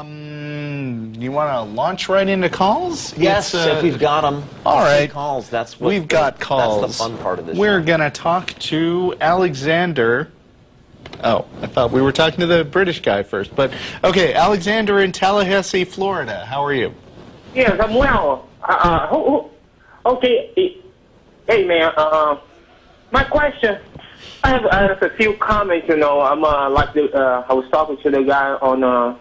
You want to launch right into calls? Yes, if we've got them. All right. Calls. That's what we've got calls. That's the fun part of this. We're going to talk to Alexander. Oh, I thought we were talking to the British guy first. But, okay, Alexander in Tallahassee, Florida. How are you? Yes, I'm well. Okay. Hey, man. My question, I have a few comments, you know. I was talking to the guy on,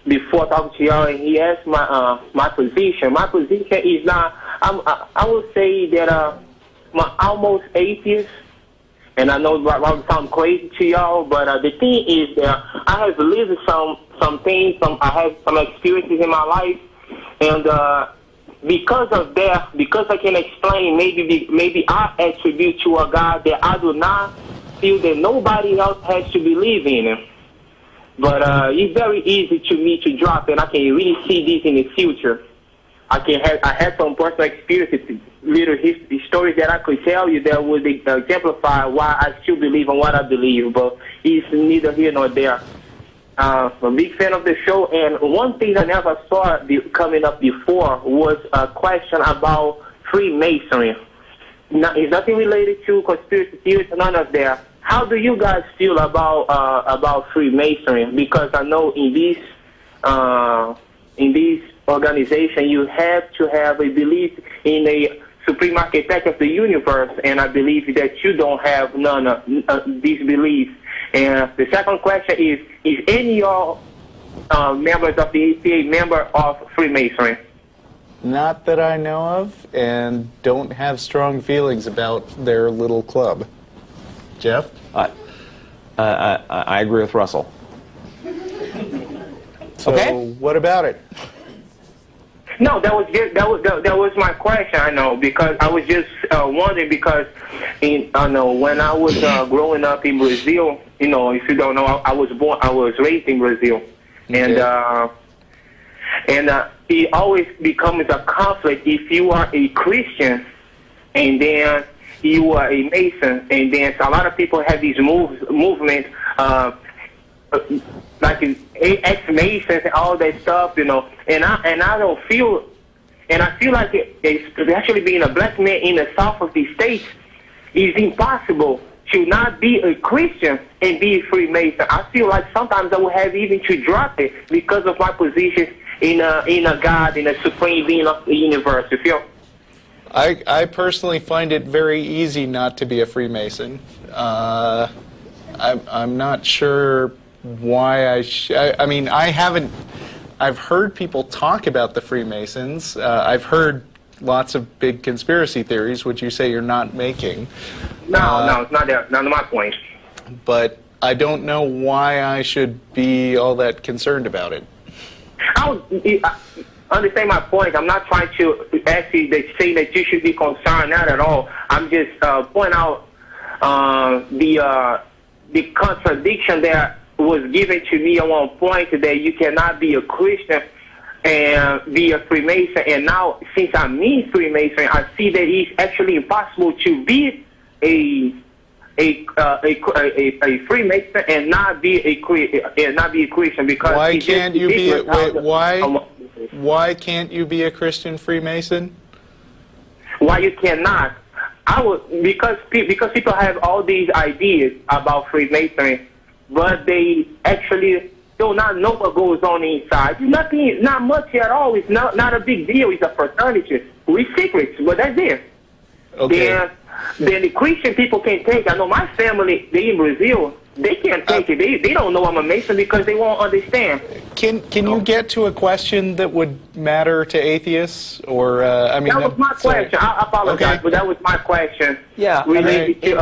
before talking to y'all, and he asked my position. My position is not, I would say that I'm almost atheist. And I know it might sound crazy to y'all, but the thing is that I have lived some things, I have some experiences in my life, and because of that, because I can explain, maybe I attribute to a God that I do not feel that nobody else has to believe in. But it's very easy to me to drop, and I can really see this in the future. I had some personal experiences, little stories that I could tell you that would exemplify why I still believe in what I believe, but it's neither here nor there. I'm a big fan of the show, and one thing I never saw coming up before was a question about Freemasonry. It's nothing related to conspiracy theories, none of that. How do you guys feel about Freemasonry? Because I know in this organization you have to have a belief in a supreme architect of the universe, and I believe that you don't have none of these beliefs. And the second question is any of y'all members of the APA member of Freemasonry? Not that I know of, and don't have strong feelings about their little club. Jeff? I agree with Russell. So okay. What about it? No, that was my question. I know, because I was just wondering, because when I was growing up in Brazil, you know, if you don't know, I was raised in Brazil, and it always becomes a conflict if you are a Christian and then you are a Mason, and then a lot of people have these movements. Like ex-Masons and all that stuff, you know, and I don't feel, and I feel like especially being a black man in the south of the states, it's impossible to not be a Christian and be a Freemason. I feel like sometimes I would have even to drop it because of my position in a God, in a supreme being of the universe. You feel? I personally find it very easy not to be a Freemason. I'm not sure why I mean, I've heard people talk about the Freemasons. I've heard lots of big conspiracy theories, which you say you're not making. No, it's not that. Not my point. But I don't know why I should be all that concerned about it. I understand my point. I'm not trying to actually say that you should be concerned, not at all. I'm just pointing out the contradiction that was given to me at one point, that you cannot be a Christian and be a Freemason. And now, since I'm in Freemason, I see that it's actually impossible to be a Freemason and not be a Christian. Because why can't you be? Why can't you be a Christian Freemason? Why you cannot? Because people have all these ideas about Freemasonry, but they actually do not know what goes on inside. Not much at all. It's not a big deal. It's a fraternity with secrets, but that's it. Okay. Then the Christian people can't take it. I know my family, they in Brazil, they can't take it. They don't know I'm a Mason because they won't understand. Can you get to a question that would matter to atheists? Or I mean, that was my question. I apologize, okay. but that was my question. Yeah. Related to,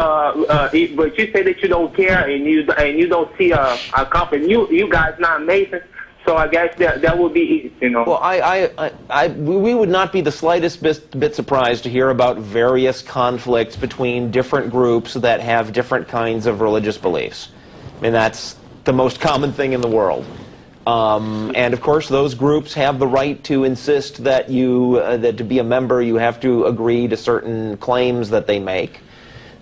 but you say that you don't care and you don't see a conflict. You guys not Mason, so I guess that would be, you know. Well, we would not be the slightest bit surprised to hear about various conflicts between different groups that have different kinds of religious beliefs. I mean, that's the most common thing in the world. And of course, those groups have the right to insist that that to be a member, you have to agree to certain claims that they make.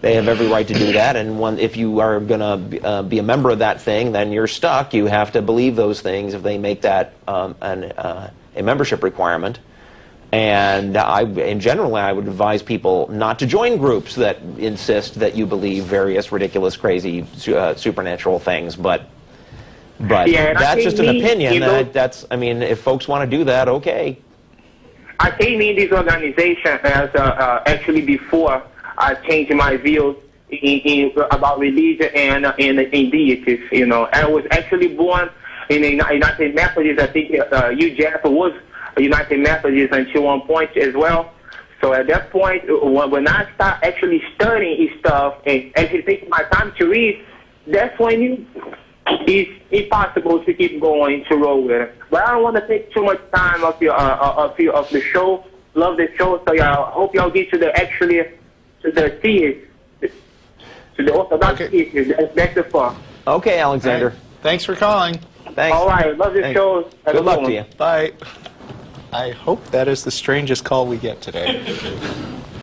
They have every right to do that, and if you are going to be a member of that thing, then you're stuck. You have to believe those things if they make that a membership requirement. And in general, I would advise people not to join groups that insist that you believe various ridiculous, crazy, supernatural things. But yeah, that's just an opinion. I mean, if folks want to do that, okay. I came in this organization as actually before I changed my views about religion and deities. You know, I was actually born in a United Methodist. I think Jeff was a United Methodist until one point as well. So at that point, when I start actually studying stuff and actually taking my time to read, that's when it's impossible to keep going to roll with it. But I don't want to take too much time of the show. Love the show, so I hope y'all get to the theist, to the Orthodox theist. That's the fun. Okay, Alexander. Right. Thanks for calling. Thanks. All right, love the show. Good luck to you. Bye. I hope that is the strangest call we get today.